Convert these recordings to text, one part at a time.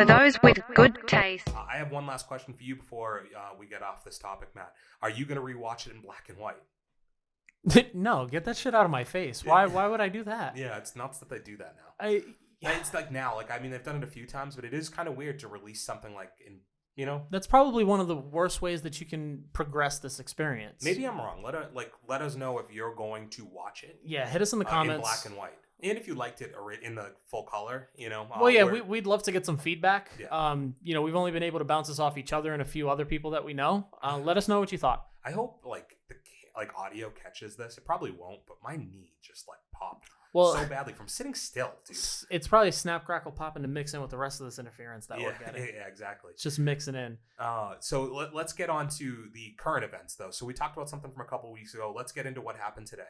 for those with good taste. I have one last question for you before we get off this topic, Matt. Are you going to rewatch it in black and white? No, get that shit out of my face. Why would I do that? Yeah, it's nuts that they do that now. It's like now, like, I mean, they've done it a few times, but it is kind of weird to release something like in, you know? That's probably one of the worst ways that you can progress this experience. Maybe I'm wrong. Let us know if you're going to watch it. Yeah, hit us in the comments. In black and white. And if you liked it in the full color, you know. Well, yeah, we'd love to get some feedback. Yeah. You know, we've only been able to bounce this off each other and a few other people that we know. Let us know what you thought. I hope the audio catches this. It probably won't, but my knee just popped so badly from sitting still, dude. It's probably snap, crackle, popping to mix in with the rest of this interference that we're getting. Yeah, exactly. It's just mixing in. So let's get on to the current events, though. So we talked about something from a couple weeks ago. Let's get into what happened today.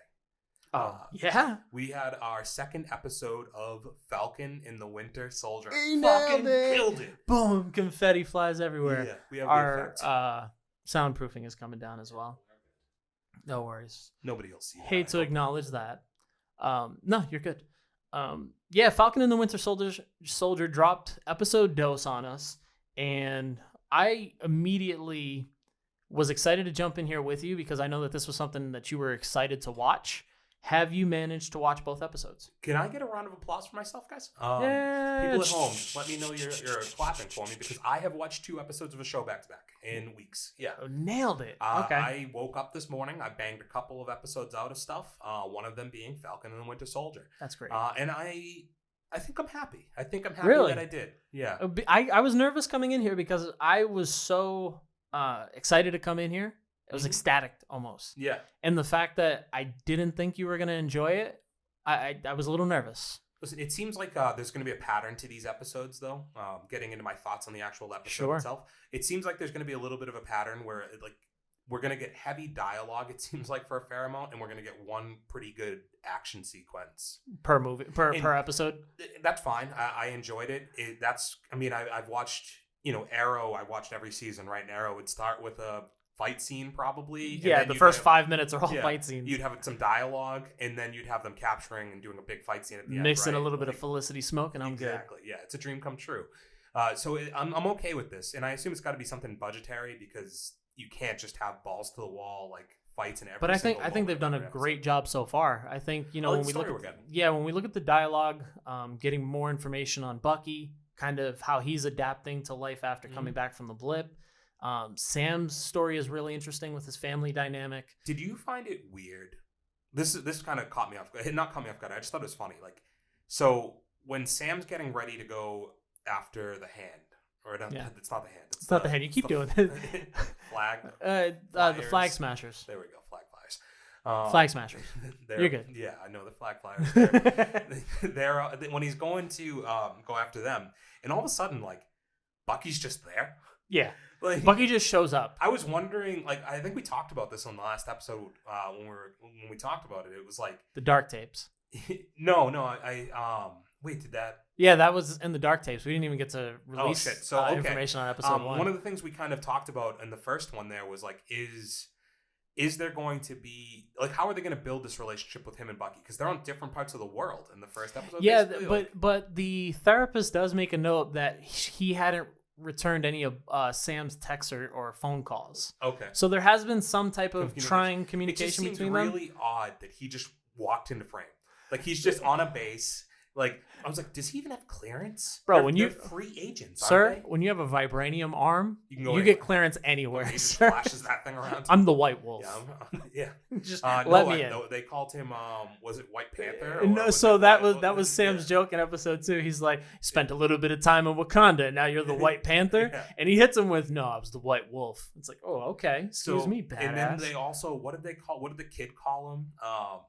Yeah. We had our second episode of Falcon and the Winter Soldier. Fucking killed it. Boom, confetti flies everywhere. Yeah, we have our the effect. Soundproofing is coming down as well. No worries. Nobody will see that. Hate to acknowledge that. No, you're good. Yeah, Falcon and the Winter Soldier dropped episode dose on us, and I immediately was excited to jump in here with you because I know that this was something that you were excited to watch. Have you managed to watch both episodes? Can I get a round of applause for myself, guys? Yeah. People at home, let me know you're clapping for me because I have watched 2 episodes of a show back to back in weeks. Yeah. Oh, nailed it. Okay. I woke up this morning. I banged a couple of episodes out of stuff. One of them being Falcon and the Winter Soldier. That's great. And I think I'm happy. I think I'm happy Really? that I did. Yeah. I was nervous coming in here because I was so excited to come in here. I was ecstatic almost. Yeah. And the fact that I didn't think you were going to enjoy it, I was a little nervous. Listen, it seems like there's going to be a pattern to these episodes, though. Getting into my thoughts on the actual episode itself, it seems like there's going to be a little bit of a pattern where, we're going to get heavy dialogue, it seems like, for a fair amount, and we're going to get one pretty good action sequence. Per movie, per episode? That's fine. I enjoyed it. I've watched, Arrow. I watched every season, right? And Arrow would start with a fight scene, probably. Yeah, the first 5 minutes are all fight scenes. You'd have some dialogue, and then you'd have them capturing and doing a big fight scene at the end. Mix in a little bit of Felicity Smoke, and I'm good. Exactly. Yeah, it's a dream come true. I'm okay with this, and I assume it's got to be something budgetary because you can't just have balls to the wall fights and everything. But I think they've done a great job so far. I think when we look at the dialogue, getting more information on Bucky, kind of how he's adapting to life after coming back from the blip. Sam's story is really interesting with his family dynamic. Did you find it weird? This kind of caught me off guard. Not caught me off guard. I just thought it was funny. So when Sam's getting ready to go after the hand, it's not the hand. It's not the hand. You keep doing it. Flag. The flag smashers. There we go. Flag flyers. Flag smashers. You're good. Yeah, I know the flag flyers. They're when he's going to go after them, and all of a sudden, Bucky's just there. Yeah. Bucky just shows up. I was wondering, I think we talked about this on the last episode when we talked about it. It was the dark tapes. No, wait, did that? Yeah, that was in the dark tapes. We didn't even get to release information on episode 1. One of the things we kind of talked about in the first one there was is there going to be how are they going to build this relationship with him and Bucky? Because they're on different parts of the world in the first episode. Yeah, but the therapist does make a note that he hadn't returned any of Sam's texts or phone calls. Okay. So there has been some type of trying communication between them. It's really odd that he just walked into frame. He's just on a base. I was does he even have clearance? Bro, they're free agents, sir, when you have a vibranium arm, you get clearance anywhere. He just flashes that thing around. I'm the White Wolf. Yeah. Just let me in. No, they called him, was it White Panther? No, so that was Sam's joke in episode 2. He's spent a little bit of time in Wakanda, and now you're the White Panther? Yeah. And he hits him with, no, I was the White Wolf. It's oh, okay. Excuse me, badass. And then they also, what did the kid call him?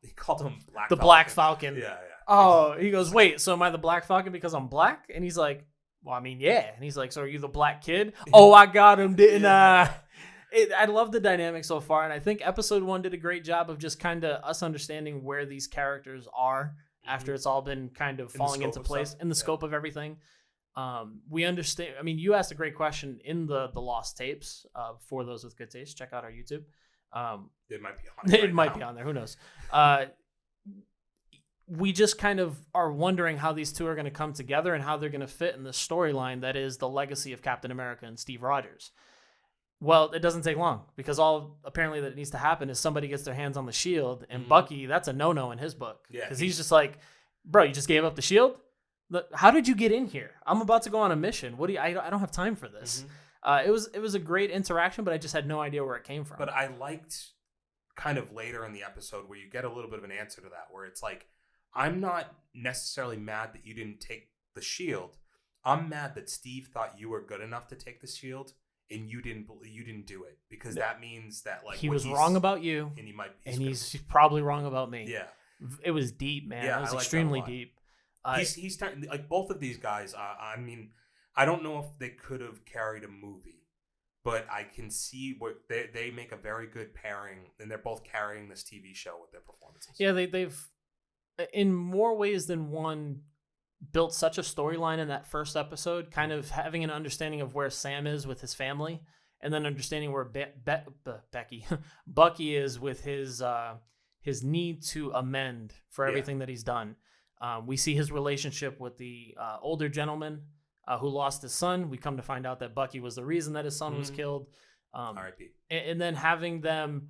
He called him Black Falcon. Yeah. Oh, he goes, wait, so am I the Black Falcon because I'm black? And he's like, well, I mean, yeah. And he's like, so are you the black kid? Oh, I got him, didn't I? I love the dynamic so far. And I think episode 1 did a great job of just kind of us understanding where these characters are after it's all been kind of falling into place in the scope of everything. We understand. I mean, you asked a great question in the lost tapes for those with good taste. Check out our YouTube. It might be on there. It might be on there. Who knows? we just kind of are wondering how these two are going to come together and how they're going to fit in the storyline that is the legacy of Captain America and Steve Rogers. Well, it doesn't take long because all apparently that needs to happen is somebody gets their hands on the shield, and Bucky, that's a no-no in his book. Because he's just like, bro, you just gave up the shield? How did you get in here? I'm about to go on a mission. What do you? I don't have time for this. It was a great interaction, but I just had no idea where it came from. But I liked kind of later in the episode where you get a little bit of an answer to that, where it's like, I'm not necessarily mad that you didn't take the shield. I'm mad that Steve thought you were good enough to take the shield. And you didn't do it because that means that like he was wrong about you, and he's probably wrong about me. Yeah, it was deep, man. Yeah, it was extremely deep. He's like both of these guys. I mean, I don't know if they could have carried a movie, but I can see what they make a very good pairing, and they're both carrying this TV show with their performances. Yeah, they've in more ways than one built such a storyline in that first episode, kind of having an understanding of where Sam is with his family, and then understanding where Bucky is with his need to amend for everything that he's done. We see his relationship with the older gentleman who lost his son. We come to find out that Bucky was the reason that his son was killed. R.I.P. And then having them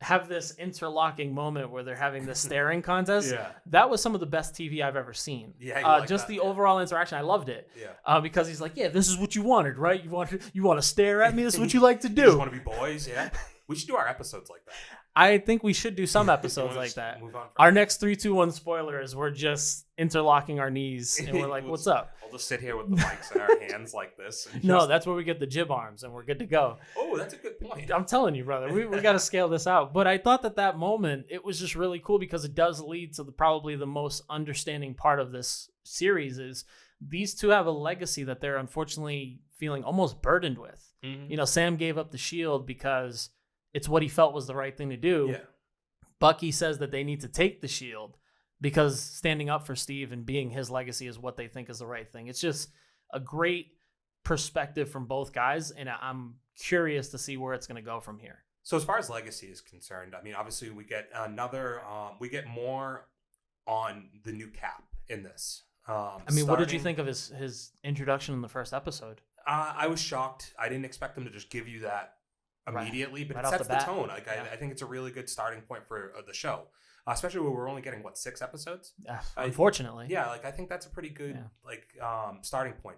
have this interlocking moment where they're having this staring contest. Yeah. That was some of the best TV I've ever seen. Yeah, just the overall interaction, I loved it. Yeah. Because he's like, yeah, this is what you wanted, right? You want to stare at me? This is what you like to do. You just want to be boys, yeah. We should do our episodes like that. I think we should do some episodes like that. Move on our next 3, 2, 1 spoiler is we're just interlocking our knees and we're like, what's up? We'll just sit here with the mics in our hands like this. And no, that's where we get the jib arms and we're good to go. Oh, that's a good point. I'm telling you, brother, we got to scale this out. But I thought that moment, it was just really cool because it does lead to probably the most understanding part of this series is these two have a legacy that they're unfortunately feeling almost burdened with. You know, Sam gave up the shield because it's what he felt was the right thing to do. Yeah. Bucky says that they need to take the shield because standing up for Steve and being his legacy is what they think is the right thing. It's just a great perspective from both guys, and I'm curious to see where it's going to go from here. So as far as legacy is concerned, I mean, obviously we get we get more on the new Cap in this. What did you think of his introduction in the first episode? I was shocked. I didn't expect him to just give you that immediately, but it sets the tone. Like I think it's a really good starting point for the show, especially when we're only getting 6 episodes. Unfortunately, like I think that's a pretty good starting point.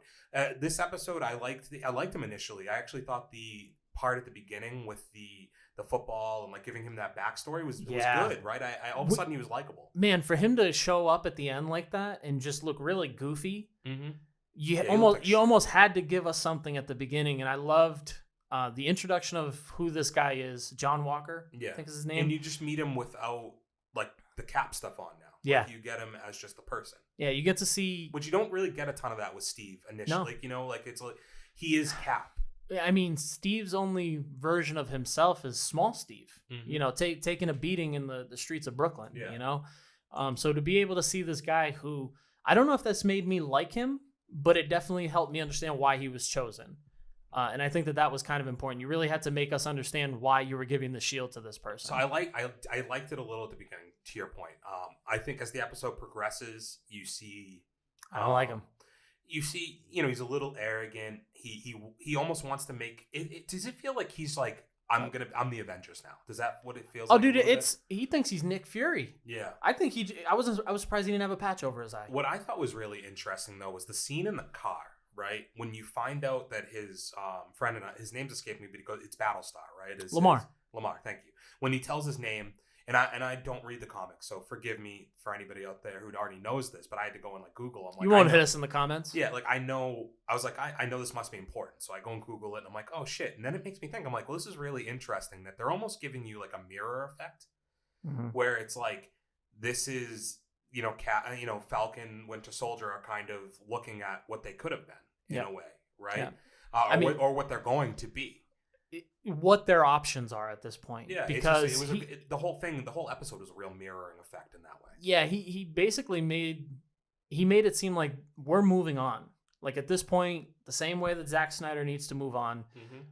This episode, I liked him initially. I actually thought the part at the beginning with the football and like giving him that backstory was good, right? I all of a sudden he was likable. Man, for him to show up at the end like that and just look really goofy, you almost had to give us something at the beginning, and I loved. The introduction of who this guy is, John Walker, I think is his name. And you just meet him without like the Cap stuff on now. Yeah. Like, you get him as just the person. Yeah, you get to see. Which you don't really get a ton of that with Steve initially. No. Like, you know, like it's like he is Cap. I mean, Steve's only version of himself is Small Steve. You know, taking a beating in the streets of Brooklyn. Yeah. You know, so to be able to see this guy who I don't know if that's made me like him, but it definitely helped me understand why he was chosen. And I think that was kind of important. You really had to make us understand why you were giving the shield to this person. So I liked it a little at the beginning. To your point, I think as the episode progresses, you see. I don't like him. You see, you know, he's a little arrogant. He almost wants to make it. Does it feel like he's like I'm the Avengers now? Does that what it feels? Oh, like dude, he thinks he's Nick Fury. Yeah, I think I was surprised he didn't have a patch over his eye. What I thought was really interesting though was the scene in the car. Right when you find out that his friend and his name's escaped me, but it's Battlestar, right? Lamar. Lamar, thank you. When he tells his name, and I don't read the comics, so forgive me for anybody out there who already knows this, but I had to go and like Google. I'm like, you won't hit us in the comments. Yeah, like I was like, I know this must be important, so I go and Google it, and I'm like, oh shit, and then it makes me think. I'm like, well, this is really interesting that they're almost giving you like a mirror effect, where it's like this is. You know, Falcon, Winter Soldier are kind of looking at what they could have been in a way, right? Yeah. Or what they're going to be. What their options are at this point. Yeah, because the whole episode was a real mirroring effect in that way. Yeah, he basically made it seem like we're moving on. Like at this point, the same way that Zack Snyder needs to move on,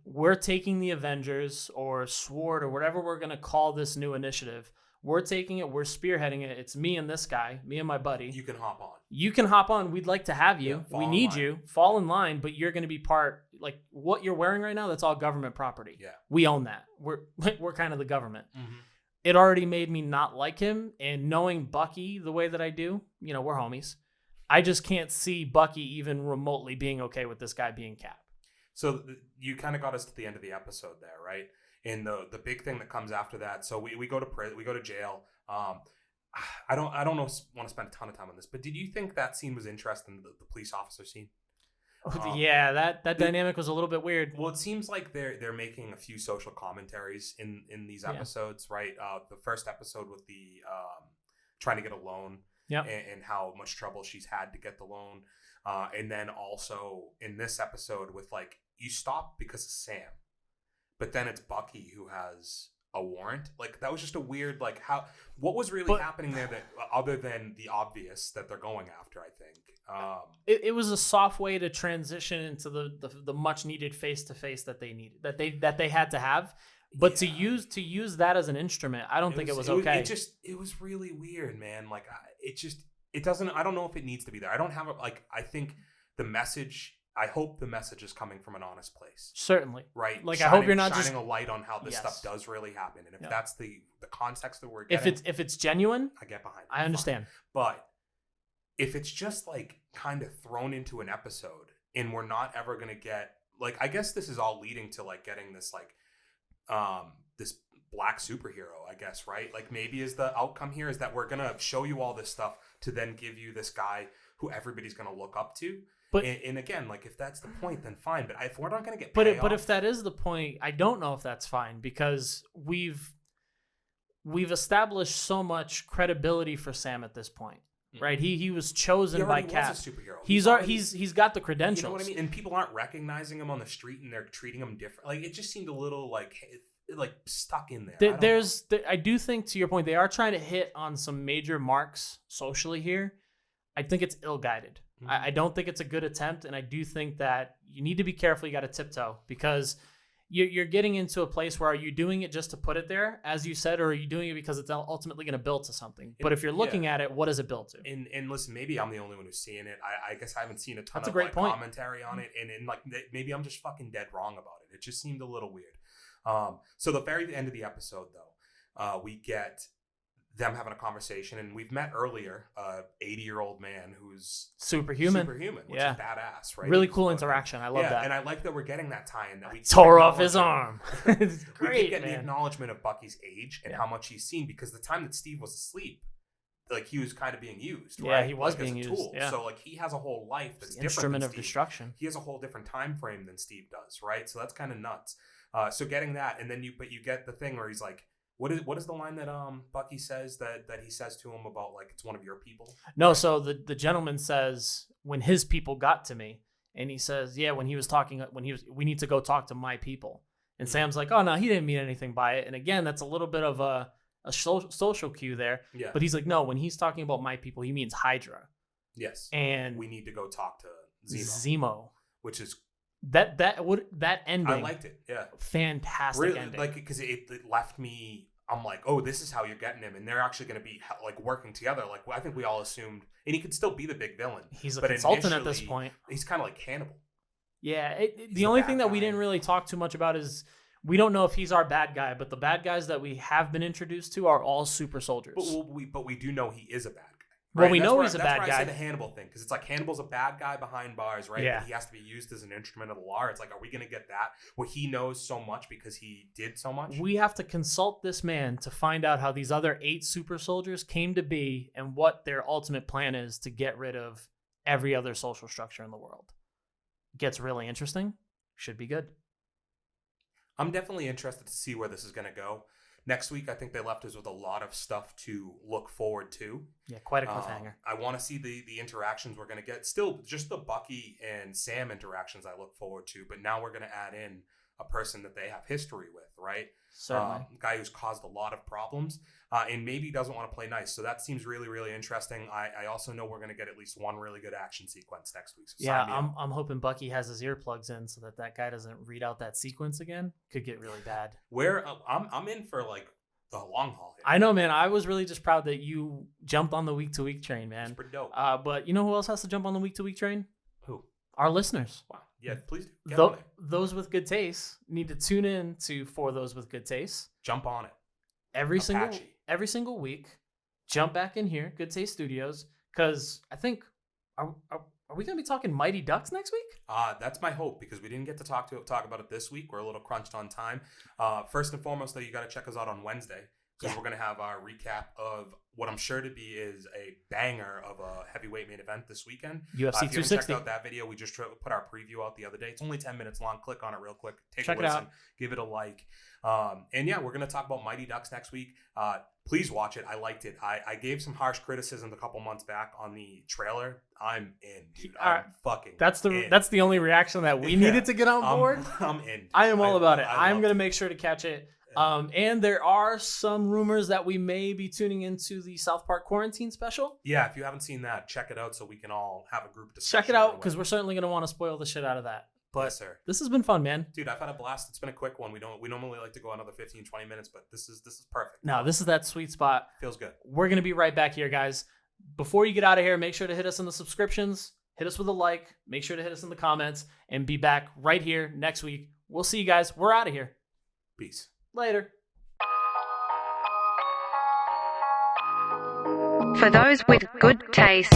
we're taking the Avengers or SWORD or whatever we're going to call this new initiative. We're taking it. We're spearheading it. It's me and this guy, me and my buddy. You can hop on. You can hop on. We'd like to have you. Yeah, we need you. Fall in line, but you're going to be part, like what you're wearing right now, that's all government property. Yeah. We own that. We're kind of the government. Mm-hmm. It already made me not like him. And knowing Bucky the way that I do, you know, we're homies. I just can't see Bucky even remotely being okay with this guy being Cap. So you kind of got us to the end of the episode there, right? And the big thing that comes after that, so we go to prison, we go to jail. I don't want to spend a ton of time on this, but did you think that scene was interesting, the police officer scene? Yeah, that dynamic was a little bit weird. Well, it seems like they're making a few social commentaries in these episodes, right? The first episode with the trying to get a loan, and how much trouble she's had to get the loan, and then also in this episode with like you stop because of Sam. But then it's Bucky who has a warrant. Like that was just a weird, like what was really happening there that other than the obvious that they're going after, I think. It was a soft way to transition into the much needed face to face that they needed, that they had to have. But to use that as an instrument, I don't think it was okay. It was really weird, man. Like it doesn't, I don't know if it needs to be there. I don't have I think the message, I hope the message is coming from an honest place. Certainly. Right. Like I hope you're not shining a light on how this stuff does really happen. And if that's the context that we're getting. If it's genuine, I get behind it. I understand. But if it's just like kind of thrown into an episode and we're not ever going to get, like, I guess this is all leading to like getting this like this black superhero, I guess, right? Like maybe is the outcome here is that we're going to show you all this stuff to then give you this guy who everybody's going to look up to. But and again, like if that's the point, then fine. But if we're not going to get but if that is the point, I don't know if that's fine because we've established so much credibility for Sam at this point, right? He was chosen by Cap. Was a superhero. He's got the credentials. You know what I mean? And people aren't recognizing him on the street, and they're treating him different. Like it just seemed a little like stuck in there. I do think, to your point, they are trying to hit on some major marks socially here. I think it's ill-guided. Mm-hmm. I don't think it's a good attempt, and I do think that you need to be careful. You got to tiptoe because you're getting into a place where are you doing it just to put it there, as you said, or are you doing it because it's ultimately going to build to something? But if you're looking at it, what does it build to? And listen, maybe I'm the only one who's seeing it. I guess I haven't seen a ton of commentary on it, and like maybe I'm just fucking dead wrong about it. It just seemed a little weird. So the very end of the episode, though, we get them having a conversation, and we've met earlier 80-year-old man who's superhuman, which is badass, right? Really cool interaction. I love that, and I like that we're getting that tie-in that we tore off his arm. It's great, we get the acknowledgement of Bucky's age and how much he's seen, because the time that Steve was asleep, like he was kind of being used, right? Yeah, he was being used. Tool. Yeah. So like he has a whole life that's different. Instrument of destruction. He has a whole different time frame than Steve does, right? So that's kind of nuts. So getting that, and then you get the thing where he's like, what is the line that Bucky says that he says to him about like it's one of your people? No, so the gentleman says when his people got to me, and he says, yeah, we need to go talk to my people. And Sam's like, oh no, he didn't mean anything by it. And again, that's a little bit of a social cue there. Yeah. But he's like, no, when he's talking about my people, he means Hydra. Yes. And we need to go talk to Zemo, which is that ending. I liked it. Yeah. Fantastic really, ending. Like because it left me. I'm like, oh, this is how you're getting him, and they're actually going to be like working together. Like I think we all assumed, and he could still be the big villain. He's a consultant at this point. He's kind of like Hannibal. Yeah. The only thing that we didn't really talk too much about is we don't know if he's our bad guy, but the bad guys that we have been introduced to are all super soldiers. But we do know he is a bad guy. Right? Well, we know he's a bad guy. That's why I say the Hannibal thing, because it's like Hannibal's a bad guy behind bars, right? Yeah. But he has to be used as an instrument of the law. It's like, are we going to get that? Where he knows so much because he did so much? We have to consult this man to find out how these other 8 super soldiers came to be and what their ultimate plan is to get rid of every other social structure in the world. Gets really interesting. Should be good. I'm definitely interested to see where this is going to go. Next week, I think they left us with a lot of stuff to look forward to. Yeah, quite a cliffhanger. I want to see the interactions we're going to get. Still, just the Bucky and Sam interactions I look forward to. But now we're going to add in a person that they have history with, right? Certainly. A guy who's caused a lot of problems and maybe doesn't want to play nice. So that seems really, really interesting. I also know we're going to get at least one really good action sequence next week. So yeah, I'm hoping Bucky has his earplugs in so that guy doesn't read out that sequence again. Could get really bad. I'm in for like the long haul here. I know, man. I was really just proud that you jumped on the week-to-week train, man. It's pretty dope. But you know who else has to jump on the week-to-week train? Who? Our listeners. Wow. Yeah, please do. Get on it. Those with good taste need to tune in to For Those with Good Taste. Jump on it. Every single week. Jump back in here, Good Taste Studios, because I think are we going to be talking Mighty Ducks next week? That's my hope, because we didn't get to talk about it this week. We're a little crunched on time. First and foremost, though, you got to check us out on Wednesday, because we're going to have our recap of what I'm sure to be is a banger of a heavyweight main event this weekend. UFC 260. If you haven't checked out that video, we just put our preview out the other day. It's only 10 minutes long. Click on it real quick. Check a listen. It out. Give it a like. And yeah, we're going to talk about Mighty Ducks next week. Please watch it. I liked it. I gave some harsh criticism a couple months back on the trailer. I'm in, dude. I'm fucking That's the only reaction that we needed to get on board. I'm in. I am all about it. I'm going to make sure to catch it. And there are some rumors that we may be tuning into the South Park quarantine special. Yeah, if you haven't seen that, check it out so we can all have a group discussion. Check it out, because we're certainly going to want to spoil the shit out of that. But yes, sir. This has been fun, man. Dude, I've had a blast. It's been a quick one. We normally like to go another 15, 20 minutes, but this is perfect. No, this is that sweet spot. Feels good. We're going to be right back here, guys. Before you get out of here, make sure to hit us in the subscriptions, hit us with a like, make sure to hit us in the comments, and be back right here next week. We'll see you guys. We're out of here. Peace. Later. For those with good taste.